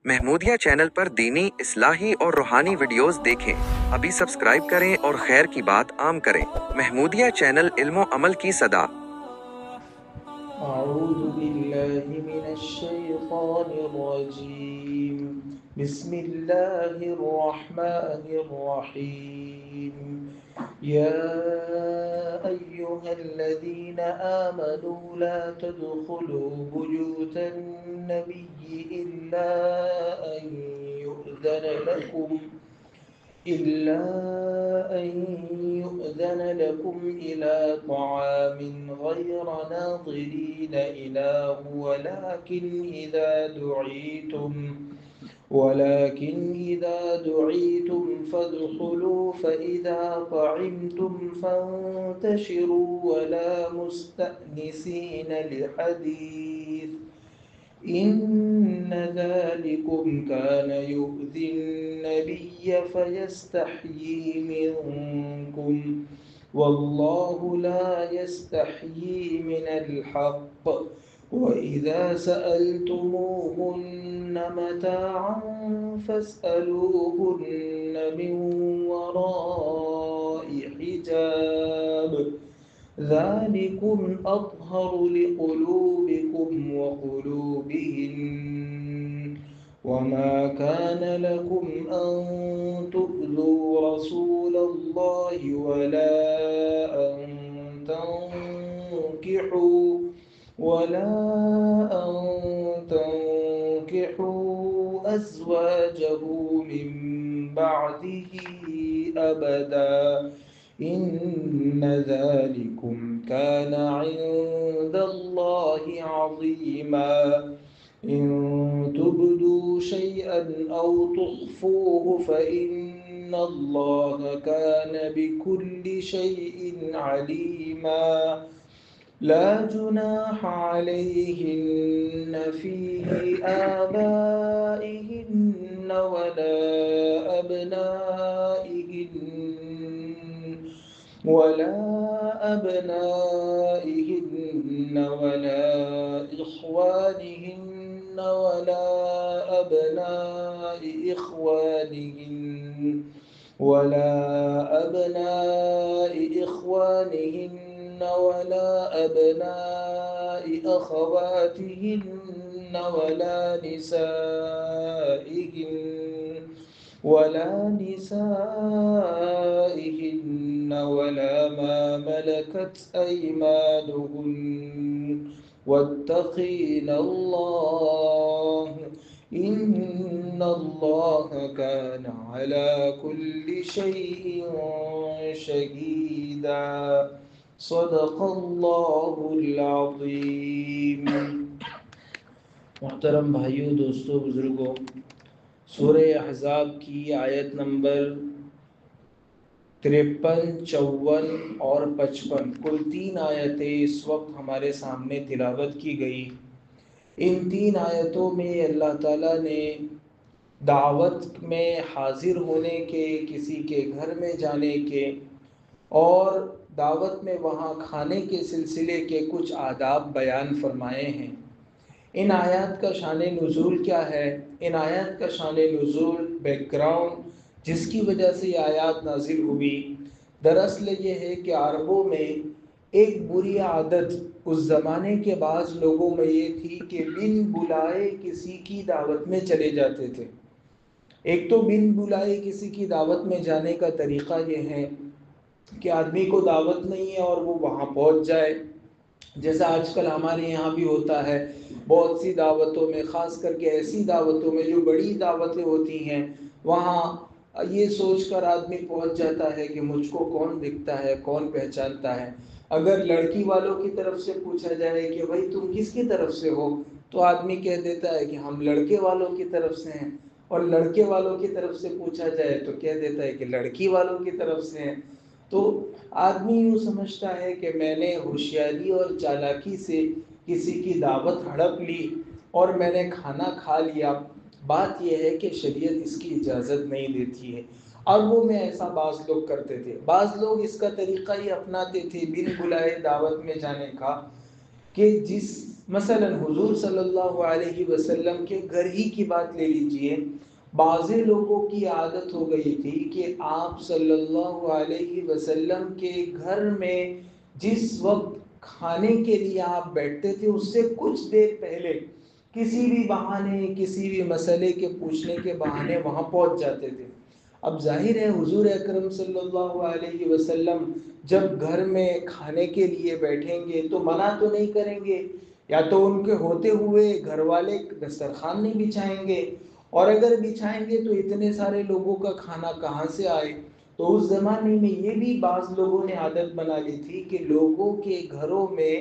Mahmudiya channel پر دینی، اصلاحی اور روحانی ویڈیوز دیکھیں۔ ابھی سبسکرائب کریں اور خیر کی بات عام کریں۔ محمودیہ چینل علم و عمل کی صدا۔ اعوذ باللہ من الشیطان الرجیم، بسم اللہ الرحمن الرحیم۔ یا ایہا الذین آمنوا لا تدخلوا بیوت النبی إلا أن يؤذن لكم إلى طعام غير ناظرين إناه ولكن إذا دعيتم فادخلوا فإذا طعمتم فانتشروا ولا مستأنسين لحديث إن ذلكم كان يؤذي النبي فيستحيي منكم والله لا يستحيي من الحق وإذا سألتموهن متاعا فاسألوهن من وراء حجاب ذلكم أطهر لقلوبكم وقلوبهن وما كان لكم أن تؤذوا رسول الله ولا أن تنكحوا أزواجه من بعده أبدا إن ذلكم كان عند الله عظيما إن تبدوا شيئا أو تخفوه فإن الله كان بكل شيء عليما لا جناح عليهن في آبائهن ولا أبنائهن ولا إخوانهن ولا أبناء إخوانهن ولا أبناء أخواتهن ولا نسائهن ولا ما ملكت أيمانهن واتقين الله إن الله كان على كل شيء شهيدا صدق اللہ العظیم۔ محترم بھائیوں، دوستوں، بزرگوں، سورہ احزاب کی آیت نمبر 53، 54 اور 55 کل 3 آیتیں اس وقت ہمارے سامنے تلاوت کی گئی۔ ان 3 آیتوں میں اللہ تعالیٰ نے دعوت میں حاضر ہونے کے، کسی کے گھر میں جانے کے اور دعوت میں وہاں کھانے کے سلسلے کے کچھ آداب بیان فرمائے ہیں۔ ان آیات کا شان نزول کیا ہے؟ ان آیات کا شان نزول، بیک گراؤنڈ جس کی وجہ سے یہ آیات نازل ہوئی، دراصل یہ ہے کہ عربوں میں ایک بری عادت اس زمانے کے بعض لوگوں میں یہ تھی کہ بن بلائے کسی کی دعوت میں چلے جاتے تھے۔ ایک تو بن بلائے کسی کی دعوت میں جانے کا طریقہ یہ ہے کہ آدمی کو دعوت نہیں ہے اور وہ وہاں پہنچ جائے، جیسا آج کل ہمارے یہاں بھی ہوتا ہے۔ بہت سی دعوتوں میں، خاص کر کے ایسی دعوتوں میں جو بڑی دعوتیں ہوتی ہیں، وہاں یہ سوچ کر آدمی پہنچ جاتا ہے کہ مجھ کو کون دکھتا ہے، کون پہچانتا ہے۔ اگر لڑکی والوں کی طرف سے پوچھا جائے کہ بھائی تم کس کی طرف سے ہو، تو آدمی کہہ دیتا ہے کہ ہم لڑکے والوں کی طرف سے ہیں، اور لڑکے والوں کی طرف سے پوچھا جائے تو کہہ دیتا ہے کہ لڑکی والوں کی طرف سے ہیں۔ تو آدمی یوں سمجھتا ہے کہ میں نے ہوشیاری اور چالاکی سے کسی کی دعوت ہڑپ لی اور میں نے کھانا کھا لیا۔ بات یہ ہے کہ شریعت اس کی اجازت نہیں دیتی ہے۔ عربوں میں ایسا بعض لوگ کرتے تھے، بعض لوگ اس کا طریقہ ہی اپناتے تھے بن بلائے دعوت میں جانے کا، کہ جس مثلا حضور صلی اللہ علیہ وسلم کے گھر ہی کی بات لے لیجئے، بعض لوگوں کی عادت ہو گئی تھی کہ آپ صلی اللہ علیہ وسلم کے گھر میں جس وقت کھانے کے لیے آپ بیٹھتے تھے اس سے کچھ دیر پہلے کسی بھی بہانے، کسی بھی مسئلے کے پوچھنے کے بہانے وہاں پہنچ جاتے تھے۔ اب ظاہر ہے حضور اکرم صلی اللہ علیہ وسلم جب گھر میں کھانے کے لیے بیٹھیں گے تو منع تو نہیں کریں گے، یا تو ان کے ہوتے ہوئے گھر والے دسترخوان نہیں بچھائیں گے، اور اگر بچھائیں گے تو اتنے سارے لوگوں کا کھانا کہاں سے آئے۔ تو اس زمانے میں یہ بھی بعض لوگوں نے عادت بنا لی تھی کہ لوگوں کے گھروں میں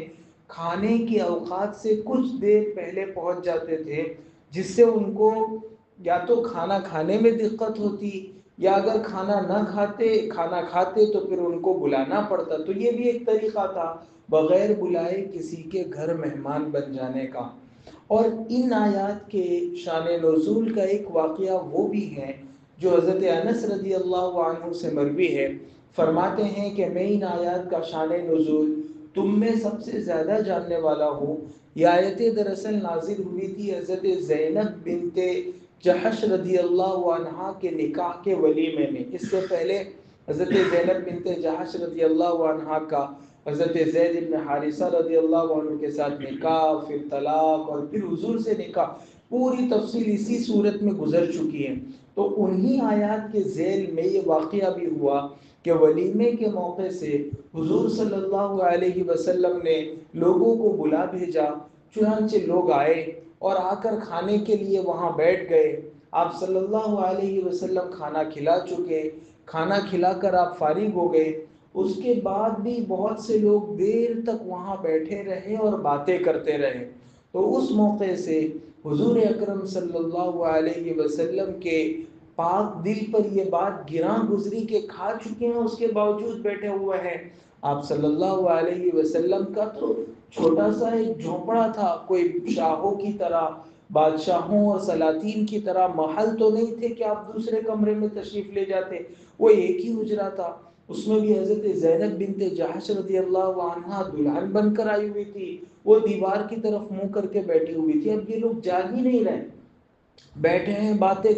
کھانے کے اوقات سے کچھ دیر پہلے پہنچ جاتے تھے، جس سے ان کو یا تو کھانا کھانے میں دقت ہوتی، یا اگر کھانا کھاتے تو پھر ان کو بلانا پڑتا۔ تو یہ بھی ایک طریقہ تھا بغیر بلائے کسی کے گھر مہمان بن جانے کا۔ اور ان آیات کے شان نزول کا ایک واقعہ وہ بھی ہے جو حضرت انس رضی اللہ عنہ سے مروی ہے، فرماتے ہیں کہ میں ان آیات کا شان نزول تم میں سب سے زیادہ جاننے والا ہوں۔ یہ آیتیں دراصل نازل ہوئی تھی حضرت زینب بنت جحش رضی اللہ عنہ کے نکاح کے ولیمے میں۔ اس سے پہلے حضرت زینب بنت جحش رضی اللہ عنہ کا حضرت زید بن حارثہ رضی اللہ عنہ کے ساتھ نکاح، پھر طلاق، اور پھر حضور سے نکاح، پوری تفصیل اسی صورت میں گزر چکی ہے۔ تو انہی آیات کے ذیل میں یہ واقعہ بھی ہوا کہ ولیمے کے موقع سے حضور صلی اللہ علیہ وسلم نے لوگوں کو بلا بھیجا، چنانچہ لوگ آئے اور آ کر کھانے کے لیے وہاں بیٹھ گئے۔ آپ صلی اللہ علیہ وسلم کھانا کھلا چکے، کھانا کھلا کر آپ فارغ ہو گئے۔ اس کے بعد بھی بہت سے لوگ دیر تک وہاں بیٹھے رہے اور باتیں کرتے رہے۔ تو اس موقع سے حضور اکرم صلی اللہ علیہ وسلم کے پاک دل پر یہ بات گراں گزری کہ کھا چکے ہیں اس کے باوجود بیٹھے ہوئے ہیں۔ آپ صلی اللہ علیہ وسلم کا تو چھوٹا سا ایک جھونپڑا تھا، کوئی شاہوں کی طرح، بادشاہوں اور سلاطین کی طرح محل تو نہیں تھے کہ آپ دوسرے کمرے میں تشریف لے جاتے، وہ ایک ہی حجرہ تھا۔ اس میں بھی حضرت زینب بنت جحش رضی اللہ عنہا دلہن بن کر آئی ہوئی تھی، وہ دیوار کی طرف منہ کر کے بیٹھی ہوئی تھی۔ اب یہ لوگ جاگ ہی نہیں رہے، بیٹھے ہیں، باتیں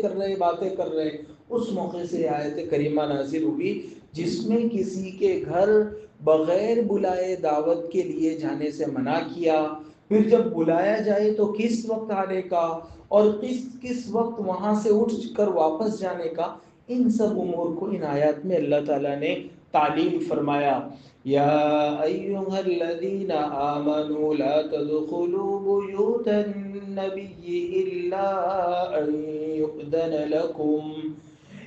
کر رہے۔ اس موقع سے آیت کریمہ نازل ہوئی جس میں کسی کے گھر بغیر بلائے دعوت کے لیے جانے سے منع کیا، پھر جب بلایا جائے تو کس وقت آنے کا، اور کس وقت وہاں سے اٹھ کر واپس جانے کا، ان سب امور کو ان آیات میں اللہ تعالیٰ نے تعلیم فرمایا۔ یا ایہا الذین آمنوا لا تدخلوا بیوت النبی الا ان یؤذن لکم،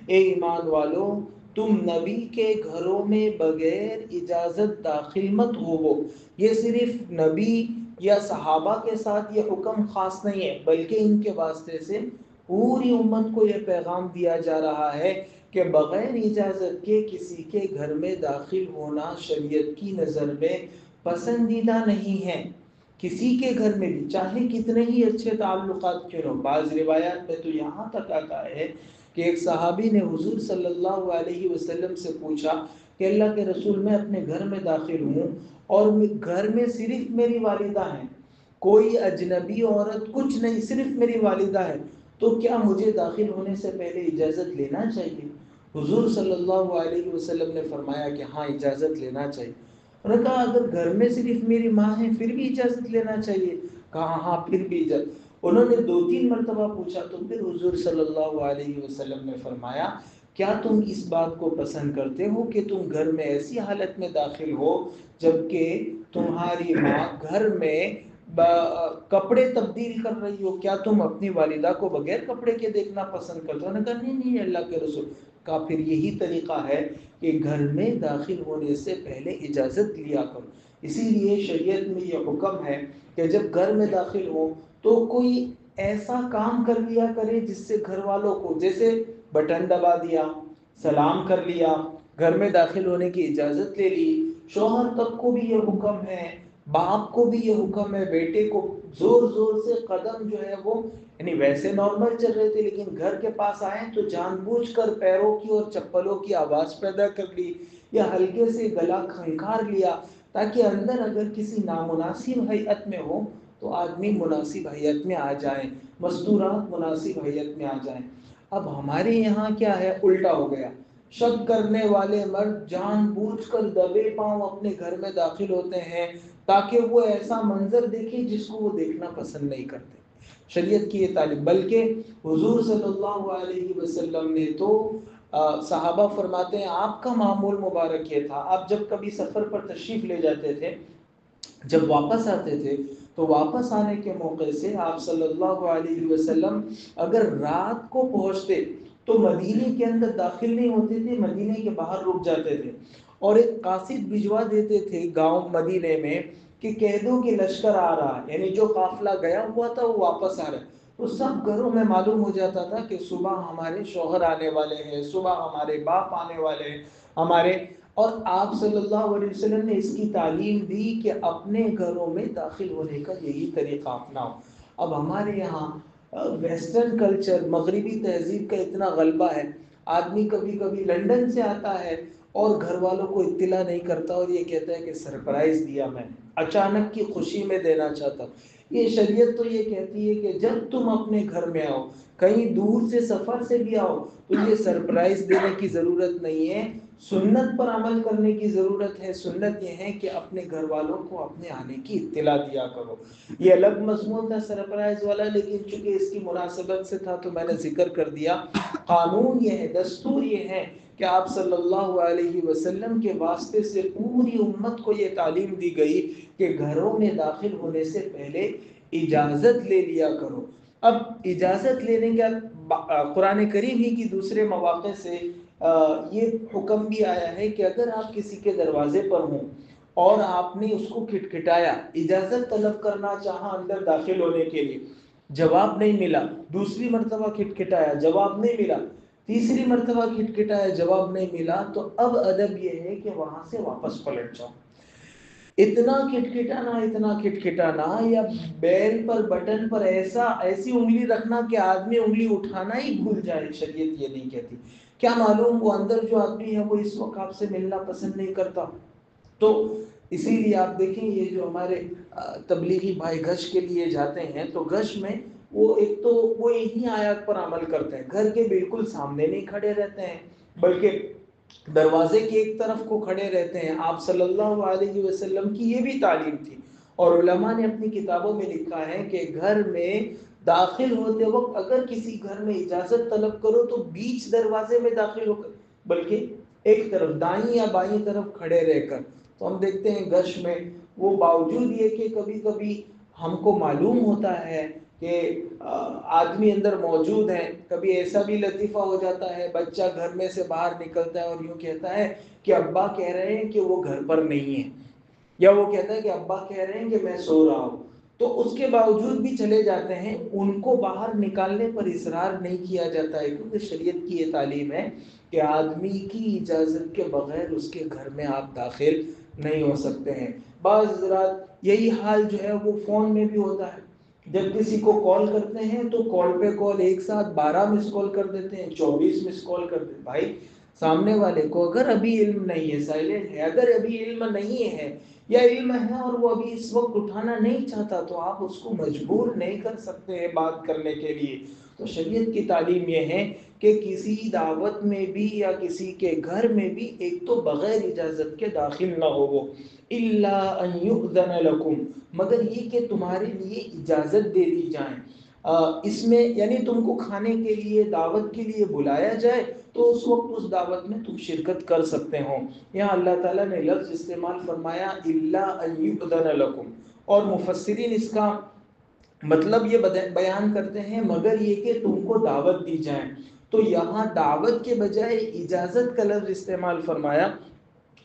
اے ایمان والو تم نبی کے گھروں میں بغیر اجازت داخل مت ہوو۔ یہ صرف نبی یا صحابہ کے ساتھ یہ حکم خاص نہیں ہے، بلکہ ان کے واسطے سے پوری امت کو یہ پیغام دیا جا رہا ہے کہ بغیر اجازت کے کسی کے گھر میں داخل ہونا شریعت کی نظر میں پسندیدہ نہیں ہے۔ کسی کے گھر میں بھی چاہے کتنے ہی اچھے تعلقات کیوں ہوں۔ بعض روایات میں تو یہاں تک آتا ہے کہ ایک صحابی نے حضور صلی اللہ علیہ وسلم سے پوچھا کہ اللہ کے رسول، میں اپنے گھر میں داخل ہوں اور گھر میں صرف میری والدہ ہیں، کوئی اجنبی عورت کچھ نہیں، صرف میری والدہ ہے، تو کیا مجھے داخل ہونے سے پہلے اجازت لینا چاہیے؟ حضور صلی اللہ علیہ وسلم نے فرمایا کہ ہاں اجازت لینا چاہیے۔ انہوں نے کہا اگر گھر میں صرف میری ماں ہے پھر بھی اجازت لینا چاہیے؟ کہا ہاں پھر بھی اجازت۔ انہوں نے 2-3 مرتبہ پوچھا تو پھر حضور صلی اللہ علیہ وسلم نے فرمایا کیا تم اس بات کو پسند کرتے ہو کہ تم گھر میں ایسی حالت میں داخل ہو جبکہ تمہاری ماں گھر میں کپڑے تبدیل کر رہی ہو؟ کیا تم اپنی والدہ کو بغیر کپڑے کے دیکھنا پسند کرتے ہو؟ انہوں نے کہا نہیں اللہ کے رسول کا پھر یہی طریقہ ہے کہ گھر میں داخل ہونے سے پہلے اجازت لیا کرو۔ اسی لیے شریعت میں یہ حکم ہے کہ جب گھر میں داخل ہو تو کوئی ایسا کام کر لیا کرے جس سے گھر والوں کو، جیسے بٹن دبا دیا، سلام کر لیا، گھر میں داخل ہونے کی اجازت لے لی۔ شوہر تک کو بھی یہ حکم ہے، باپ کو بھی یہ حکم ہے، بیٹے کو زور زور سے قدم جو ہے وہ، یعنی ویسے نارمل چل رہے تھے لیکن گھر کے پاس آئے تو جان بوجھ کر پیروں کی اور چپلوں کی آواز پیدا کر لی، یا ہلکے سے گلا کھنکار لیا تاکہ اندر اگر کسی نامناسب ہیئت میں ہو تو آدمی مناسب حیت میں آ جائیں، مستورات مناسب حیت میں آ جائیں۔ اب ہمارے یہاں کیا ہے، الٹا ہو گیا، شک کرنے والے مرد جان بوجھ کر دبے پاؤں اپنے گھر میں داخل ہوتے ہیں تاکہ وہ ایسا منظر دیکھے جس کو وہ دیکھنا پسند نہیں کرتے۔ شریعت کی یہ تعلیم، بلکہ حضور صلی اللہ علیہ وسلم نے تو صحابہ فرماتے ہیں آپ کا معمول مبارک یہ تھا، آپ جب کبھی سفر پر تشریف لے جاتے تھے، جب واپس آتے تھے تو واپس آنے کے موقع سے آپ صلی اللہ علیہ وسلم اگر رات کو پہنچتے تو مدینے کے اندر داخل نہیں ہوتے تھے، مدینے کے باہر رک جاتے تھے اور ایک قاصد بھجوا دیتے تھے گاؤں مدینے میں کہ کہہ دو کہ لشکر آ رہا ہے، یعنی جو قافلہ گیا ہوا تھا وہ واپس آ رہا ہے۔ تو سب گھروں میں معلوم ہو جاتا تھا کہ صبح ہمارے شوہر آنے والے ہیں، صبح ہمارے باپ آنے والے ہیں ہمارے، اور آپ صلی اللہ علیہ وسلم نے اس کی تعلیم دی کہ اپنے گھروں میں داخل ہونے کا یہی طریقہ اپناؤ۔ اب ہمارے یہاں ویسٹرن کلچر، مغربی تہذیب کا اتنا غلبہ ہے، آدمی کبھی کبھی لندن سے آتا ہے اور گھر والوں کو اطلاع نہیں کرتا اور یہ کہتا ہے کہ سرپرائز دیا میں نے، اچانک کی خوشی میں دینا چاہتا ہوں۔ یہ شریعت تو یہ کہتی ہے کہ جب تم اپنے گھر میں آؤ، کہیں دور سے سفر سے بھی آؤ، تو یہ سرپرائز دینے کی ضرورت نہیں ہے، سنت پر عمل کرنے کی ضرورت ہے۔ سنت یہ ہے کہ اپنے گھر والوں کو اپنے آنے کی اطلاع دیا کرو۔ یہ الگ مضمون تھا سرپرائز والا، لیکن چونکہ اس کی مناسبت سے تھا تو میں نے ذکر کر دیا۔ قانون یہ ہے، دستور یہ ہے کہ آپ صلی اللہ علیہ وسلم کے واسطے سے پوری امت کو یہ تعلیم دی گئی کہ گھروں میں داخل ہونے سے پہلے اجازت لے لیا کرو۔ اب اجازت لینے کا قرآن کریم ہی کی دوسرے مواقع سے یہ حکم بھی آیا ہے کہ اگر آپ کسی کے دروازے پر ہوں اور آپ نے اس کو کھٹکھٹایا، اجازت طلب کرنا چاہا اندر داخل ہونے کے لیے، جواب نہیں ملا، دوسری مرتبہ کھٹکھٹایا، جواب نہیں ملا، تیسری مرتبہ کھٹکھٹایا، جواب نہیں ملا، تو اب ادب یہ ہے کہ وہاں سے واپس پلٹ جاؤ۔ اتنا کھٹکھٹانا یا بیل پر بٹن پر ایسی انگلی رکھنا کہ آدمی انگلی اٹھانا ہی بھول جائے، شریعت یہ نہیں کہتی۔ کیا معلوم وہ اندر جو آدمی ہے وہ اس وقت آپ سے ملنا پسند نہیں کرتا۔ تو اسی لیے آپ دیکھیں یہ جو ہمارے تبلیغی بھائی گھش کے لیے جاتے ہیں تو گھش میں وہ ایک تو وہ انہی آیات پر عمل کرتے ہیں، گھر کے بالکل سامنے نہیں کھڑے رہتے ہیں بلکہ دروازے کی ایک طرف کو کھڑے رہتے ہیں۔ آپ صلی اللہ علیہ وسلم کی یہ بھی تعلیم تھی، اور علماء نے اپنی کتابوں میں لکھا ہے کہ گھر میں داخل ہوتے وقت اگر کسی گھر میں اجازت طلب کرو تو بیچ دروازے میں داخل ہو کر، بلکہ ایک طرف دائیں یا بائیں طرف کھڑے رہ کر۔ تو ہم دیکھتے ہیں گش میں وہ باوجود یہ کہ کبھی کبھی ہم کو معلوم ہوتا ہے کہ آدمی اندر موجود ہے، کبھی ایسا بھی لطیفہ ہو جاتا ہے بچہ گھر میں سے باہر نکلتا ہے اور یوں کہتا ہے کہ ابا کہہ رہے ہیں کہ وہ گھر پر نہیں ہے، یا وہ کہتا ہے کہ ابا کہہ رہے ہیں کہ میں سو رہا ہوں، تو اس کے باوجود بھی چلے جاتے ہیں، ان کو باہر نکالنے پر اصرار نہیں کیا جاتا ہے، کیونکہ شریعت کی یہ تعلیم ہے کہ آدمی کی اجازت کے بغیر اس کے گھر میں آپ داخل نہیں ہو سکتے ہیں۔ بعض حضرات یہی حال جو ہے وہ فون میں بھی ہوتا ہے، جب کسی کو کال کرتے ہیں تو کال پہ کال ایک ساتھ 12 مس کال کر دیتے ہیں، 24 مس کال کر دیتے ہیں۔ بھائی سامنے والے کو اگر ابھی علم نہیں ہے، سائلنٹ ہے، اگر ابھی علم نہیں ہے یا علم ہے اور وہ ابھی اس وقت اٹھانا نہیں چاہتا تو آپ اس کو مجبور نہیں کر سکتے ہیں بات کرنے کے لیے۔ تو شریعت کی تعلیم یہ ہے کہ کسی دعوت میں بھی یا کسی کے گھر میں بھی ایک تو بغیر اجازت کے داخل نہ ہو، وہ الا ان یؤذن لکم، مگر یہ کہ تمہارے لیے اجازت دے دی جائے۔ اس میں یعنی تم کو کھانے کے لیے دعوت کے لیے بلایا جائے تو اس وقت اس دعوت میں تم شرکت کر سکتے ہو۔ یہاں اللہ تعالیٰ نے لفظ استعمال فرمایا الا ان یؤذن لکم، اور مفسرین اس کا مطلب یہ بیان کرتے ہیں مگر یہ کہ تم کو دعوت دی جائے، تو یہاں دعوت کے بجائے اجازت کا لفظ استعمال فرمایا۔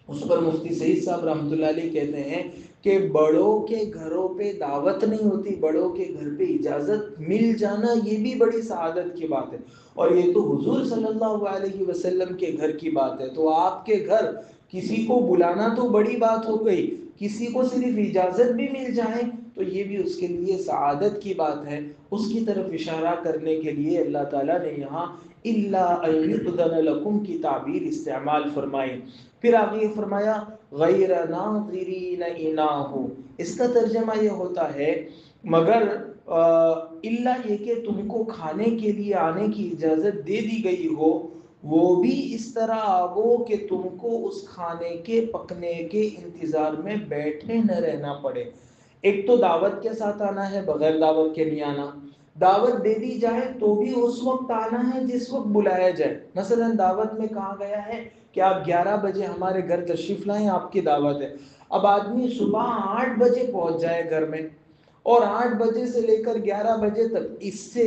اس پر مفتی سعید صاحب رحمۃ اللہ علیہ کہتے ہیں کہ بڑوں کے گھروں پہ دعوت نہیں ہوتی، بڑوں کے گھر پہ اجازت مل جانا یہ بھی بڑی سعادت کی بات ہے، اور یہ تو حضور صلی اللہ علیہ وسلم کے گھر کی بات ہے۔ تو آپ کے گھر کسی کو بلانا تو بڑی بات ہو گئی، کسی کو صرف اجازت بھی مل جائے تو یہ بھی اس کے لیے سعادت کی بات ہے۔ اس کی طرف اشارہ کرنے کے لیے اللہ تعالیٰ نے یہاں الا ان یؤذن لکم کی تعبیر استعمال فرمائی۔ پھر آگے فرمایا غیر ناظرین اناہ، اس کا ترجمہ یہ ہوتا ہے مگر اللہ یہ کہ تم کو کھانے کے لیے آنے کی اجازت دے دی گئی ہو، وہ بھی اس طرح آگو کہ تم کو اس کھانے کے پکنے کے انتظار میں بیٹھے نہ رہنا پڑے۔ ایک تو دعوت کے ساتھ آنا ہے، بغیر دعوت کے نہیں آنا۔ دعوت دے دی جائے تو بھی اس وقت آنا ہے جس وقت بلایا جائے۔ مثلا دعوت میں کہا گیا ہے کہ آپ 11 بجے ہمارے گھر تشریف لائیں، آپ کی دعوت ہے۔ اب آدمی صبح 8 بجے پہنچ جائے گھر میں، اور 8 بجے سے لے کر 11 بجے تک، اس سے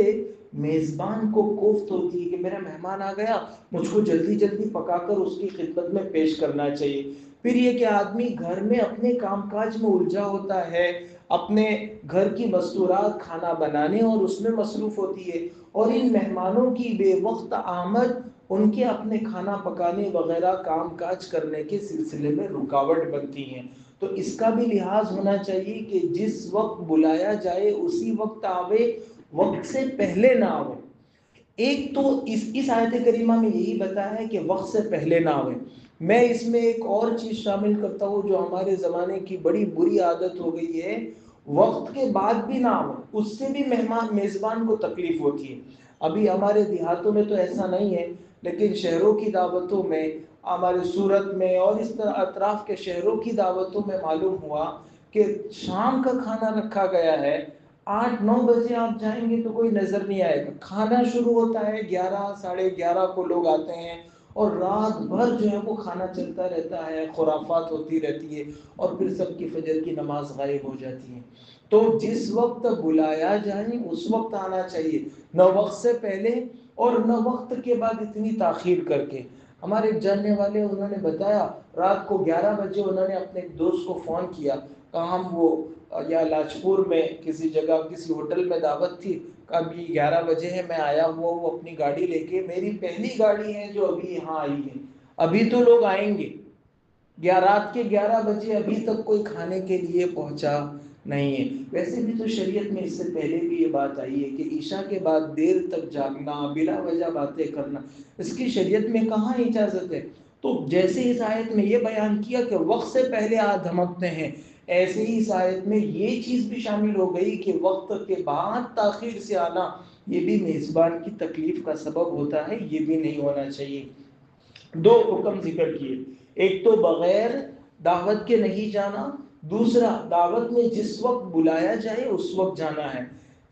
میزبان کو کوفت ہوتی ہے کہ میرا مہمان آ گیا، مجھ کو جلدی جلدی پکا کر اس کی خدمت میں پیش کرنا چاہیے۔ پھر یہ کہ آدمی گھر میں اپنے کام کاج میں الجھا ہوتا ہے، اپنے گھر کی مستورات کھانا بنانے اور اس میں مصروف ہوتی ہے، اور ان مہمانوں کی بے وقت آمد ان کے اپنے کھانا پکانے وغیرہ کام کاج کرنے کے سلسلے میں رکاوٹ بنتی ہیں۔ تو اس کا بھی لحاظ ہونا چاہیے کہ جس وقت بلایا جائے اسی وقت آوے، وقت سے پہلے نہ آوے۔ ایک تو اس آیت کریمہ میں یہی بتایا ہے کہ وقت سے پہلے نہ آوے۔ میں اس میں ایک اور چیز شامل کرتا ہوں جو ہمارے زمانے کی بڑی بری عادت ہو گئی ہے، وقت کے بعد بھی نہ آوے، اس سے بھی مہمان میزبان کو تکلیف ہوتی ہے۔ ابھی ہمارے دیہاتوں میں تو ایسا نہیں ہے، لیکن شہروں کی دعوتوں میں، ہمارے سورت میں اور اس طرح اطراف کے شہروں کی دعوتوں میں معلوم ہوا کہ شام کا کھانا رکھا گیا ہے، 8-9 بجے آپ جائیں گے تو کوئی نظر نہیں آئے گا۔ کھانا شروع ہوتا ہے 11 ساڑھے 11 کو، لوگ آتے ہیں اور رات بھر جو ہے وہ کھانا چلتا رہتا ہے، خرافات ہوتی رہتی ہے، اور پھر سب کی فجر کی نماز غائب ہو جاتی ہے۔ تو جس وقت بلایا جائے اس وقت آنا چاہیے، نہ وقت سے پہلے اور نہ وقت کے بعد اتنی تاخیر کر کے۔ ہمارے ایک جاننے والے انہوں نے بتایا، رات کو 11 بجے انہوں نے اپنے ایک دوست کو فون کیا، کہا ہم وہ یا لاجپور میں کسی جگہ کسی ہوٹل میں دعوت تھی، ابھی 11 بجے ہے، میں آیا ہوا وہ اپنی گاڑی لے کے، میری پہلی گاڑی ہے جو ابھی یہاں آئی ہے، ابھی تو لوگ آئیں گے۔ رات کے 11 بجے ابھی تک کوئی کھانے کے لیے پہنچا نہیں ہے۔ ویسے بھی تو شریعت میں اس سے پہلے بھی یہ بات آئی ہے کہ عشاء کے بعد دیر تک جاگنا، بلا وجہ باتیں کرنا، اس کی شریعت میں کہاں اجازت ہے؟ تو جیسے اس آیت میں یہ بیان کیا کہ وقت سے پہلے دھمکتے ہیں، ایسے ہی اس آیت میں یہ چیز بھی شامل ہو گئی کہ وقت کے بعد تاخیر سے آنا یہ بھی میزبان کی تکلیف کا سبب ہوتا ہے، یہ بھی نہیں ہونا چاہیے۔ دو حکم ذکر کیے، ایک تو بغیر دعوت کے نہیں جانا، دوسرا دعوت میں جس وقت بلایا جائے اس وقت جانا ہے۔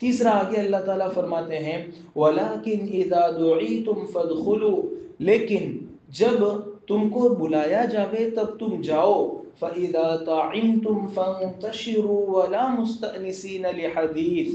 تیسرا آگے اللہ تعالیٰ فرماتے ہیں وَلَكِنْ إِذَا دُعِيتُمْ فَادْخُلُوا، لیکن جب تم کو بلایا جاوے تب تم جاؤ، فَإِذَا طَعِمْتُمْ فَانْتَشِرُوا وَلَا مُسْتَأْنِسِينَ لِحَدِيثٍ،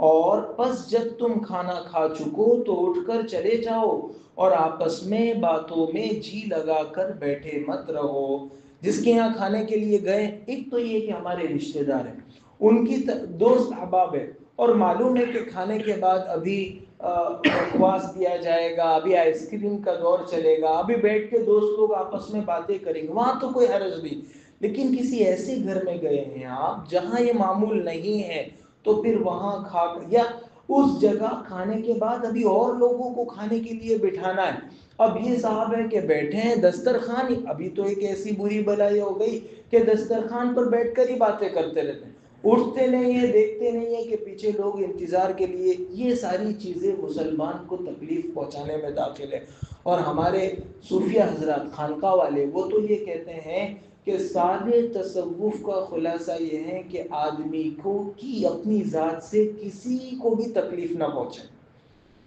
اور پس جب تم کھانا کھا چکو تو اٹھ کر چلے جاؤ اور آپس میں باتوں میں جی لگا کر بیٹھے مت رہو۔ جس کے یہاں کھانے کے لیے گئے، ایک تو یہ کہ ہمارے رشتہ دار ہیں، ان کی دوست احباب ہے، اور معلوم ہے کہ کھانے کے بعد ابھی بکواس دیا جائے گا، ابھی آئس کریم کا دور چلے گا، ابھی بیٹھ کے دوست لوگ آپس میں باتیں کریں گے، وہاں تو کوئی حرج نہیں۔ لیکن کسی ایسے گھر میں گئے ہیں آپ جہاں یہ معمول نہیں ہے، تو پھر وہاں کھا یا اس جگہ کھانے کے بعد ابھی اور لوگوں کو کھانے کے لیے بٹھانا ہے۔ اب یہ صاحب ہے کہ بیٹھے ہیں دسترخوان، ابھی تو ایک ایسی بری بلائی ہو گئی کہ دسترخوان پر بیٹھ کر ہی باتیں کرتے رہتے ہیں، اٹھتے نہیں ہیں، دیکھتے نہیں ہیں کہ پیچھے لوگ انتظار کے لیے۔ یہ ساری چیزیں مسلمان کو تکلیف پہنچانے میں داخل ہے۔ اور ہمارے صوفیہ حضرات، خانقاہ والے، وہ تو یہ کہتے ہیں کہ سارے تصوف کا خلاصہ یہ ہے کہ آدمی کو کی اپنی ذات سے کسی کو بھی تکلیف نہ پہنچے،